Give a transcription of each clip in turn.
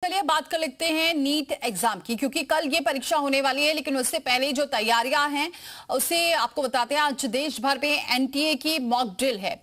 चलिए बात कर लेते हैं नीट एग्जाम की, क्योंकि कल ये परीक्षा होने वाली है। लेकिन उससे पहले जो तैयारियां हैं उसे आपको बताते हैं। आज देश भर में एनटीए की मॉक ड्रिल है।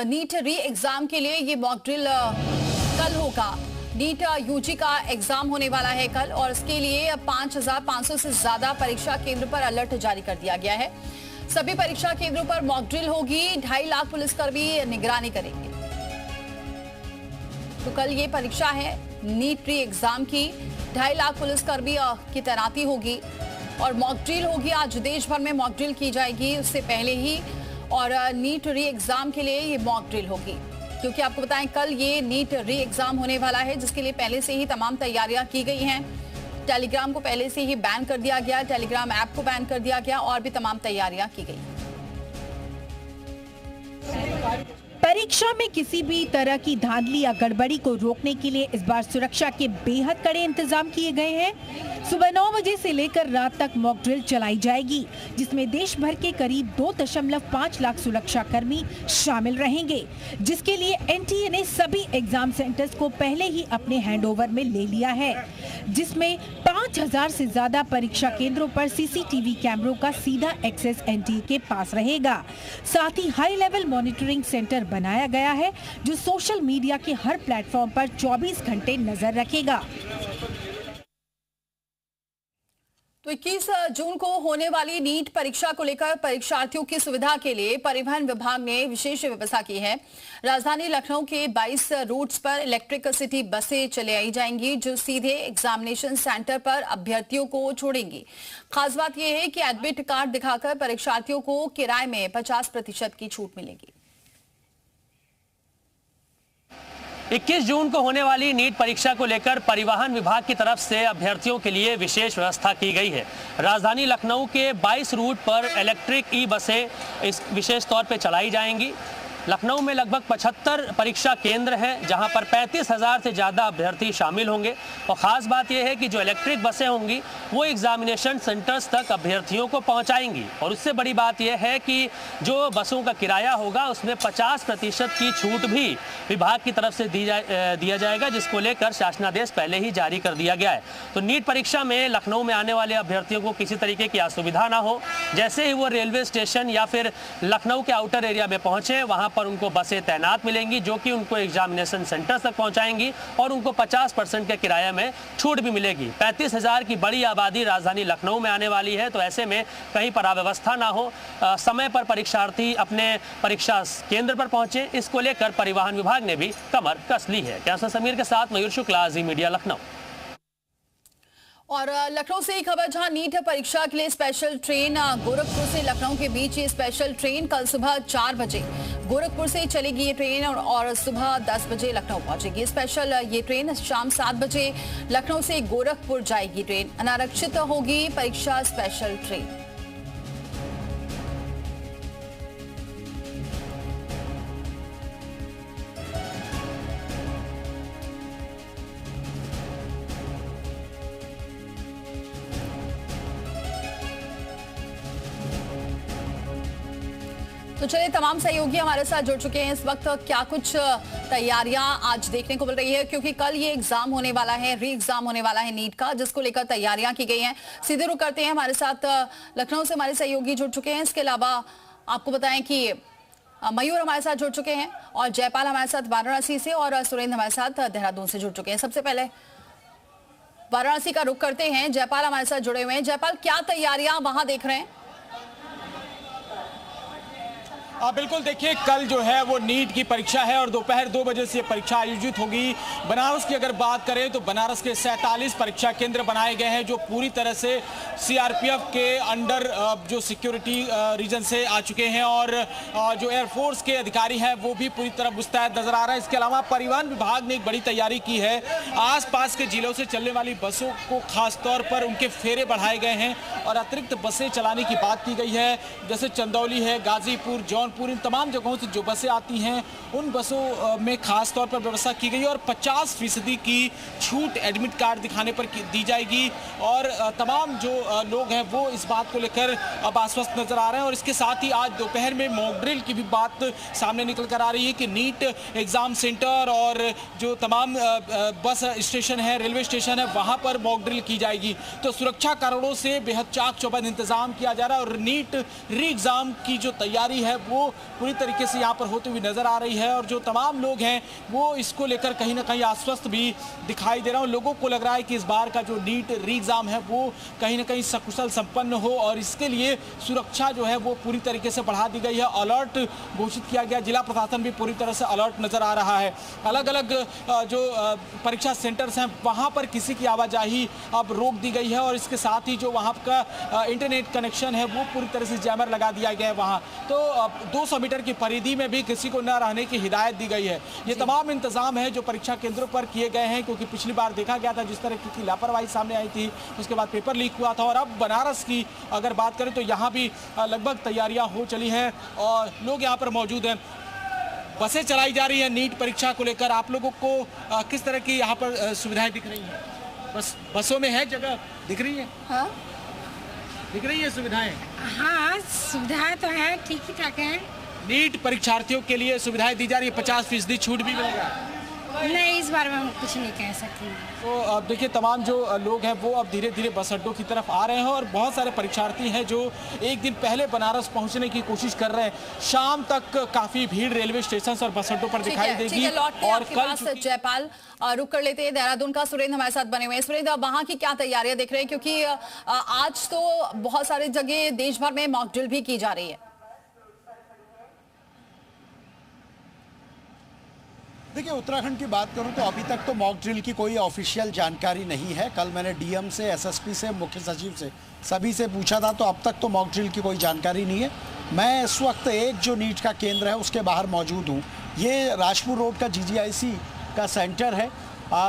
नीट री एग्जाम के लिए ये मॉक ड्रिल कल होगा। नीट यूजी का एग्जाम होने वाला है कल, और इसके लिए 5,500 से ज्यादा परीक्षा केंद्र पर अलर्ट जारी कर दिया गया है। सभी परीक्षा केंद्रों पर मॉक ड्रिल होगी। 2.5 लाख पुलिसकर्मी निगरानी करेंगे। तो कल ये परीक्षा है नीट री एग्जाम की। 2.5 लाख पुलिसकर्मी की तैनाती होगी और मॉक ड्रिल होगी। आज देश भर में मॉक ड्रिल की जाएगी उससे पहले ही, और नीट री एग्जाम के लिए ये मॉक ड्रिल होगी, क्योंकि आपको बताएं कल ये नीट री एग्जाम होने वाला है, जिसके लिए पहले से ही तमाम तैयारियां की गई हैं। टेलीग्राम को पहले से ही बैन कर दिया गया, टेलीग्राम ऐप को बैन कर दिया गया, और भी तमाम तैयारियां की गई। परीक्षा में किसी भी तरह की धांधली या गड़बड़ी को रोकने के लिए इस बार सुरक्षा के बेहद कड़े इंतजाम किए गए हैं। सुबह 9 बजे से लेकर रात तक मॉक ड्रिल चलाई जाएगी, जिसमें देश भर के करीब 2.5 लाख सुरक्षा कर्मी शामिल रहेंगे, जिसके लिए एनटीए ने सभी एग्जाम सेंटर्स को पहले ही अपने हैंडओवर में ले लिया है, जिसमें 5,000 से ज्यादा परीक्षा केंद्रों पर सीसीटीवी कैमरों का सीधा एक्सेस एनटीए के पास रहेगा। साथ ही हाई लेवल मॉनिटरिंग सेंटर बनाया गया है, जो सोशल मीडिया के हर प्लेटफॉर्म पर 24 घंटे नजर रखेगा। तो 21 जून को होने वाली नीट परीक्षा को लेकर परीक्षार्थियों की सुविधा के लिए परिवहन विभाग ने विशेष व्यवस्था की है। राजधानी लखनऊ के 22 रूट्स पर इलेक्ट्रिक सिटी बसें चलाई जाएंगी, जो सीधे एग्जामिनेशन सेंटर पर अभ्यर्थियों को छोड़ेंगी। खास बात यह है कि एडमिट कार्ड दिखाकर परीक्षार्थियों को किराए में 50% की छूट मिलेगी। 21 जून को होने वाली नीट परीक्षा को लेकर परिवहन विभाग की तरफ से अभ्यर्थियों के लिए विशेष व्यवस्था की गई है। राजधानी लखनऊ के 22 रूट पर इलेक्ट्रिक ई बसें इस विशेष तौर पे चलाई जाएंगी। लखनऊ में लगभग 75 परीक्षा केंद्र हैं, जहां पर 35,000 से ज़्यादा अभ्यर्थी शामिल होंगे। और ख़ास बात यह है कि जो इलेक्ट्रिक बसें होंगी वो एग्जामिनेशन सेंटर्स तक अभ्यर्थियों को पहुंचाएंगी। और उससे बड़ी बात यह है कि जो बसों का किराया होगा उसमें 50% की छूट भी विभाग की तरफ से दिया जाएगा, जिसको लेकर शासनादेश पहले ही जारी कर दिया गया है। तो नीट परीक्षा में लखनऊ में आने वाले अभ्यर्थियों को किसी तरीके की असुविधा ना हो। जैसे ही वो रेलवे स्टेशन या फिर लखनऊ के आउटर एरिया में पहुँचे, वहाँ पर उनको बसें तैनात मिलेंगी, जो कि उनको एग्जामिनेशन सेंटर तक पहुंचाएंगी, और उनको 50% के किराए में छूट भी मिलेगी। 35,000 की बड़ी आबादी राजधानी लखनऊ में आने वाली है, तो ऐसे में कहीं पर अव्यवस्था ना हो, समय पर परीक्षार्थी अपने परीक्षा केंद्र पर पहुंचे, इसको लेकर परिवहन विभाग ने भी कमर कस ली है। कैमरा समीर के साथ मयूर शुक्ला, जी मीडिया, लखनऊ। और लखनऊ से एक खबर, जहां नीट परीक्षा के लिए स्पेशल ट्रेन गोरखपुर से लखनऊ के बीच ये स्पेशल ट्रेन कल सुबह 4 बजे गोरखपुर से चलेगी ये ट्रेन, और सुबह 10 बजे लखनऊ पहुंचेगी। स्पेशल ये ट्रेन शाम 7 बजे लखनऊ से गोरखपुर जाएगी। ट्रेन अनारक्षित होगी परीक्षा स्पेशल ट्रेन। तो चलिए, तमाम सहयोगी हमारे साथ जुड़ चुके हैं। इस वक्त क्या कुछ तैयारियां आज देखने को मिल रही है, क्योंकि कल ये एग्जाम होने वाला है, री एग्जाम होने वाला है नीट का, जिसको लेकर तैयारियां की गई हैं। सीधे रुक करते हैं, हमारे साथ लखनऊ से हमारे सहयोगी जुड़ चुके हैं। इसके अलावा आपको बताएं कि मयूर हमारे साथ जुड़ चुके हैं, और जयपाल हमारे साथ वाराणसी से, और सुरेंद्र हमारे साथ देहरादून से जुड़ चुके हैं। सबसे पहले वाराणसी का रुख करते हैं। जयपाल हमारे साथ जुड़े हुए हैं। जयपाल, क्या तैयारियां वहां देख रहे हैं? बिल्कुल, देखिए कल जो है वो नीट की परीक्षा है, और दोपहर 2 बजे से परीक्षा आयोजित होगी। बनारस की अगर बात करें तो बनारस के 47 परीक्षा केंद्र बनाए गए हैं, जो पूरी तरह से सीआरपीएफ के अंडर जो सिक्योरिटी रीजन से आ चुके हैं, और जो एयरफोर्स के अधिकारी हैं वो भी पूरी तरह मुस्तैद नजर आ रहा है। इसके अलावा परिवहन विभाग ने एक बड़ी तैयारी की है। आसपास के जिलों से चलने वाली बसों को खासतौर पर उनके फेरे बढ़ाए गए हैं, और अतिरिक्त बसें चलाने की बात की गई है। जैसे चंदौली है, गाजीपुर, जौनपुर, और पूरी तमाम जगहों से जो बसें आती हैं उन बसों में खास तौर पर व्यवस्था की गई है और 50% की छूट एडमिट कार्ड दिखाने पर दी जाएगी और तमाम जो लोग हैं वो इस बात को लेकर अब आश्वस्त नजर आ रहे हैं। और इसके साथ ही आज दोपहर में मॉक ड्रिल की भी बात सामने निकल कर आ रही है कि नीट एग्जाम सेंटर और जो तमाम बस स्टेशन है, रेलवे स्टेशन है, वहां पर मॉक ड्रिल की जाएगी। तो सुरक्षा कारणों से बेहद चाक चौबंद इंतजाम किया जा रहा है और नीट री एग्जाम की जो तैयारी है वो पूरी तरीके से यहाँ पर होती हुई नजर आ रही है और जो तमाम लोग हैं वो इसको लेकर कहीं ना कहीं आश्वस्त भी दिखाई दे रहा है। लोगों को लग रहा है कि इस बार का जो नीट री एग्जाम है वो कहीं ना कहीं सकुशल संपन्न हो और इसके लिए सुरक्षा जो है वो पूरी तरीके से बढ़ा दी गई है। अलर्ट घोषित किया गया, जिला प्रशासन भी पूरी तरह से अलर्ट नजर आ रहा है। अलग अलग जो परीक्षा सेंटर्स हैं वहां पर किसी की आवाजाही अब रोक दी गई है और इसके साथ ही जो वहां का इंटरनेट कनेक्शन है वो पूरी तरह से जैमर लगा दिया गया है वहां। तो 200 मीटर की परिधि में भी किसी को न रहने की हिदायत दी गई है। ये तमाम इंतजाम है जो परीक्षा केंद्रों पर किए गए हैं क्योंकि पिछली बार देखा गया था जिस तरह की लापरवाही सामने आई थी, उसके बाद पेपर लीक हुआ था। और अब बनारस की अगर बात करें तो यहाँ भी लगभग तैयारियां हो चली हैं और लोग यहाँ पर मौजूद हैं। बसें चलाई जा रही हैं नीट परीक्षा को लेकर। आप लोगों को किस तरह की यहाँ पर सुविधाएं दिख रही हैं? बसों में है जगह दिख रही है? हाँ दिख रही है सुविधाएं? हाँ सुविधाएं तो है, ठीक ही ठाक है। नीट परीक्षार्थियों के लिए सुविधाएं दी जा रही है, 50% छूट भी मिलेगा। नहीं, इस बारे में हम कुछ नहीं कह सकते। तो अब देखिए तमाम जो लोग हैं वो अब धीरे धीरे बस अड्डों की तरफ आ रहे हैं और बहुत सारे परीक्षार्थी हैं जो एक दिन पहले बनारस पहुंचने की कोशिश कर रहे हैं। शाम तक काफी भीड़ रेलवे स्टेशन और बस अड्डों पर दिखाई देगी। और कल जयपाल रुक कर लेते हैं देहरादून का सुरेंद्र हमारे साथ बने हुए हैं। सुरेंद्र, वहां की क्या तैयारियां देख रहे हैं क्योंकि आज तो बहुत सारी जगह देश भर में मॉक ड्रिल भी की जा रही है। देखिए, उत्तराखंड की बात करूं तो अभी तक तो मॉक ड्रिल की कोई ऑफिशियल जानकारी नहीं है। कल मैंने डीएम से, एसएसपी से, मुख्य सचिव से, सभी से पूछा था तो अब तक तो मॉक ड्रिल की कोई जानकारी नहीं है। मैं इस वक्त एक जो नीट का केंद्र है उसके बाहर मौजूद हूं। ये राजपुर रोड का जीजीआईसी का सेंटर है।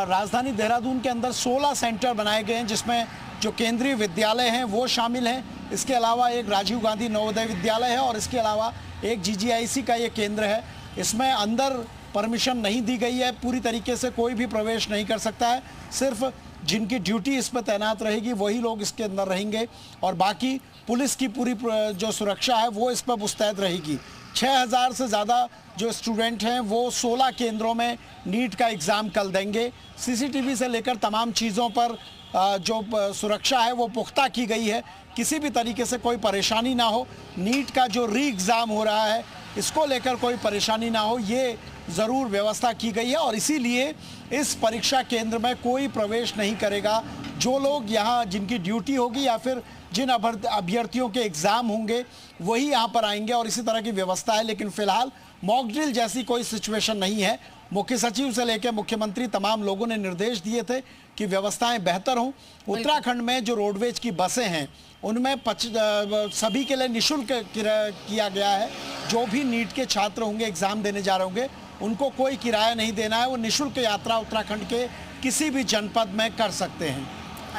राजधानी देहरादून के अंदर 16 सेंटर बनाए गए हैं जिसमें जो केंद्रीय विद्यालय हैं वो शामिल हैं। इसके अलावा एक राजीव गांधी नवोदय विद्यालय है और इसके अलावा एक जीजीआईसी का ये केंद्र है। इसमें अंदर परमिशन नहीं दी गई है, पूरी तरीके से कोई भी प्रवेश नहीं कर सकता है। सिर्फ जिनकी ड्यूटी इस पर तैनात रहेगी वही लोग इसके अंदर रहेंगे और बाकी पुलिस की पूरी जो सुरक्षा है वो इस पर मुस्तैद रहेगी। 6000 से ज़्यादा जो स्टूडेंट हैं वो 16 केंद्रों में नीट का एग्ज़ाम कल देंगे। सीसीटीवी से लेकर तमाम चीज़ों पर जो सुरक्षा है वो पुख्ता की गई है, किसी भी तरीके से कोई परेशानी ना हो। नीट का जो री एग्ज़ाम हो रहा है इसको लेकर कोई परेशानी ना हो, ये ज़रूर व्यवस्था की गई है और इसीलिए इस परीक्षा केंद्र में कोई प्रवेश नहीं करेगा। जो लोग यहाँ जिनकी ड्यूटी होगी या फिर जिन अभ्यर्थियों के एग्ज़ाम होंगे वही यहाँ पर आएंगे और इसी तरह की व्यवस्था है। लेकिन फ़िलहाल मॉक ड्रिल जैसी कोई सिचुएशन नहीं है। मुख्य सचिव से लेकर मुख्यमंत्री तमाम लोगों ने निर्देश दिए थे कि व्यवस्थाएं बेहतर हों। उत्तराखंड में जो रोडवेज की बसें हैं उनमें सभी के लिए निःशुल्क किया गया है। जो भी नीट के छात्र होंगे, एग्ज़ाम देने जा रहे होंगे, उनको कोई किराया नहीं देना है। वो निःशुल्क यात्रा उत्तराखंड के किसी भी जनपद में कर सकते हैं।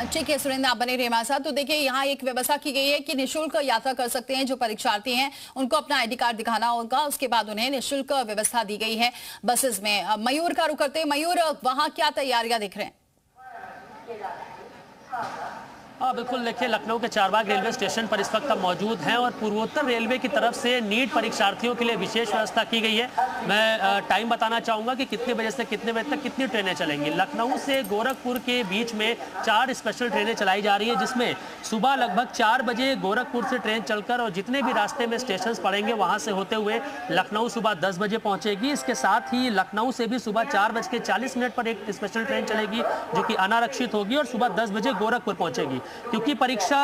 ठीक है सुरेंद्र, आप बने रहिए हमारे साथ। तो देखिए यहाँ एक व्यवस्था की गई है कि निःशुल्क यात्रा कर सकते हैं जो परीक्षार्थी हैं, उनको अपना आईडी कार्ड दिखाना होगा, उसके बाद उन्हें निःशुल्क व्यवस्था दी गई है बसेस में। मयूर का रुख करते हैं। मयूर, वहां क्या तैयारियां दिख रहे हैं? हाँ बिल्कुल, देखिए लखनऊ के चारबाग रेलवे स्टेशन पर इस वक्त हम मौजूद हैं और पूर्वोत्तर रेलवे की तरफ से नीट परीक्षार्थियों के लिए विशेष व्यवस्था की गई है। मैं टाइम बताना चाहूँगा कि कितने बजे से कितने बजे तक कितनी ट्रेनें चलेंगी। लखनऊ से गोरखपुर के बीच में 4 स्पेशल ट्रेनें चलाई जा रही है जिसमें सुबह लगभग 4 बजे गोरखपुर से ट्रेन चलकर और जितने भी रास्ते में स्टेशन पड़ेंगे वहाँ से होते हुए लखनऊ सुबह 10 बजे पहुँचेगी। इसके साथ ही लखनऊ से भी सुबह 4:40 पर एक स्पेशल ट्रेन चलेगी जो कि अनारक्षित होगी और सुबह 10 बजे गोरखपुर पहुँचेगी। क्योंकि परीक्षा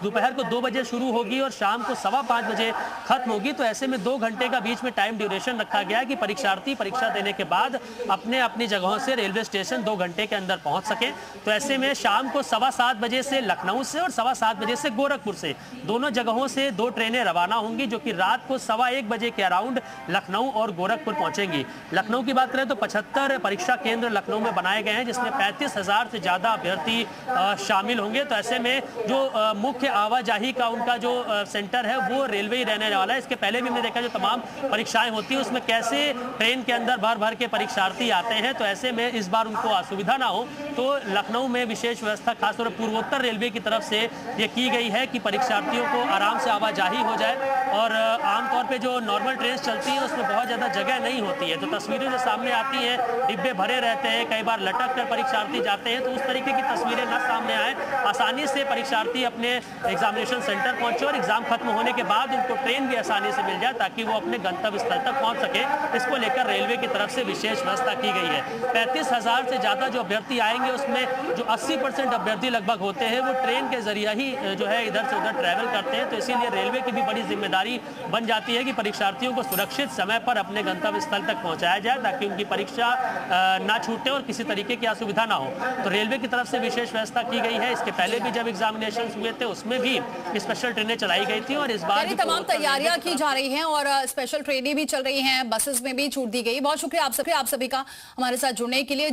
दोपहर को 2 बजे शुरू होगी और शाम को 5:15 बजे खत्म होगी, तो ऐसे में 2 घंटे का बीच में टाइम ड्यूरेशन रखा गया है कि परीक्षार्थी परीक्षा देने के बाद अपने अपनी जगहों से रेलवे स्टेशन 2 घंटे के अंदर पहुंच सके। तो ऐसे में शाम को 7:15 बजे से लखनऊ से और 7:15 बजे से गोरखपुर से दोनों जगहों से 2 ट्रेनें रवाना होंगी जो कि रात को 1:15 बजे के अराउंड लखनऊ और गोरखपुर पहुंचेंगी। लखनऊ की बात करें तो 75 परीक्षा केंद्र लखनऊ में बनाए गए हैं जिसमें 35,000 से ज्यादा अभ्यर्थी शामिल होंगे। तो ऐसे में जो मुख्य आवाजाही का उनका जो सेंटर है वो रेलवे ही रहने वाला है। इसके पहले भी हमने देखा जो तमाम परीक्षाएं होती हैं उसमें कैसे ट्रेन के अंदर भर भर के परीक्षार्थी आते हैं। तो ऐसे में इस बार उनको असुविधा ना हो तो लखनऊ में विशेष व्यवस्था खासतौर पर पूर्वोत्तर रेलवे की तरफ से ये की गई है कि परीक्षार्थियों को आराम से आवाजाही हो जाए। और आमतौर पे जो नॉर्मल ट्रेन चलती है उसमें बहुत ज़्यादा जगह नहीं होती है, तो तस्वीरें जो सामने आती हैं डिब्बे भरे रहते हैं, कई बार लटक कर परीक्षार्थी जाते हैं। तो उस तरीके की तस्वीरें न सामने आए, आसानी से परीक्षार्थी अपने एग्जामिनेशन सेंटर पहुंचे और एग्जाम खत्म होने के बाद उनको ट्रेन भी आसानी से मिल जाए ताकि वो अपने गंतव्य स्थल तक पहुंच सके। इसको लेकर रेलवे की तरफ से विशेष व्यवस्था की गई है। 35,000 से ज़्यादा जो अभ्यर्थी आएंगे उसमें जो 80% अभ्यर्थी लगभग होते हैं वो ट्रेन के जरिए ही जो है इधर से उधर ट्रैवल करते हैं। तो इसीलिए रेलवे की भी बड़ी जिम्मेदारी बन जाती है कि परीक्षार्थियों को सुरक्षित समय पर अपने गंतव्य स्थल तक पहुंचाया जाए ताकि उनकी परीक्षा ना छूटे और किसी तरीके की असुविधा ना हो। तो रेलवे की तरफ से विशेष व्यवस्था की गई है। इसके पहले भी जब एग्जामिनेशन हुए थे उसमें भी स्पेशल ट्रेनें चलाई गई थी और इस बार तमाम तैयारियां की जा रही हैं और स्पेशल ट्रेनें भी चल रही हैं, बसेस में भी छूट दी गई। बहुत शुक्रिया आप सभी का हमारे साथ जुड़ने के लिए।